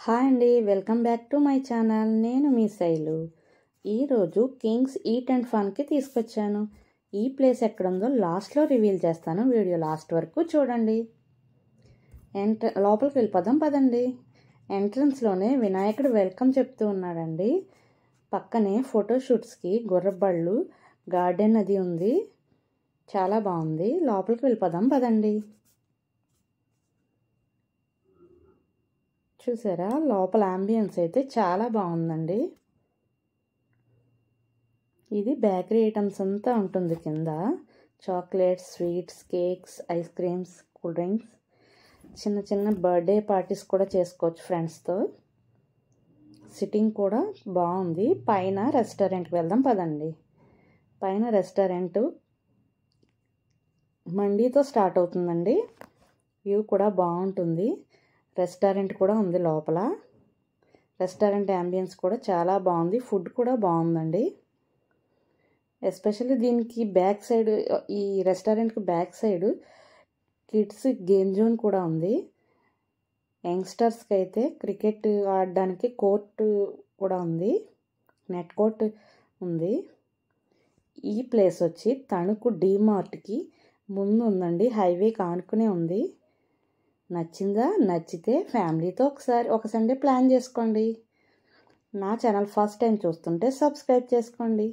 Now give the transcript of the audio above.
Hi అండి, welcome back to my channel. నేను మీ శైలు. ఈరోజు కింగ్స్ ఈట్ అండ్ ఫన్కి తీసుకొచ్చాను. ఈ ప్లేస్ ఎక్కడుందో లాస్ట్లో రివీల్ చేస్తాను. వీడియో లాస్ట్ వరకు చూడండి. లోపలికి వెళ్ళిపోదాం పదండి. ఎంట్రన్స్లోనే వినాయకుడు వెల్కమ్ చెప్తూ ఉన్నాడండి. పక్కనే ఫోటోషూట్స్కి గుర్రబళ్ళు, గార్డెన్ అది ఉంది. చాలా బాగుంది. లోపలికి వెళ్ళిపోదాం పదండి. చూసారా, లోపల అంబియన్స్ అయితే చాలా బాగుందండి. ఇది బేకరీ ఐటమ్స్ అంతా ఉంటుంది. కింద chocolates, sweets, cakes, ice creams, cool drinks, చిన్న చిన్న బర్త్డే పార్టీస్ కూడా చేసుకోవచ్చు ఫ్రెండ్స్తో. సిట్టింగ్ కూడా బాగుంది. పైన రెస్టారెంట్కి వెళ్దాం పదండి. పైన రెస్టారెంట్ మండీతో స్టార్ట్ అవుతుందండి. వ్యూ కూడా బాగుంటుంది. రెస్టారెంట్ కూడా ఉంది లోపల. రెస్టారెంట్ అంబియన్స్ కూడా చాలా బాగుంది. ఫుడ్ కూడా బాగుందండి. ఎస్పెషల్లీ దీనికి బ్యాక్ సైడ్, ఈ రెస్టారెంట్కి back side kids game zone కూడా ఉంది. యంగ్స్టర్స్కి అయితే క్రికెట్ ఆడడానికి కోర్టు కూడా ఉంది. నెట్ కోర్ట్ ఉంది. ఈ ప్లేస్ వచ్చి తణుకు డీమార్ట్కి ముందు ఉందండి. హైవేకి ఆనుకునే ఉంది. నచ్చిందా? నచ్చితే ఫ్యామిలీతో ఒక సండే ప్లాన్ చేసుకోండి. నా ఛానల్ ఫస్ట్ టైం చూస్తుంటే సబ్స్క్రైబ్ చేసుకోండి.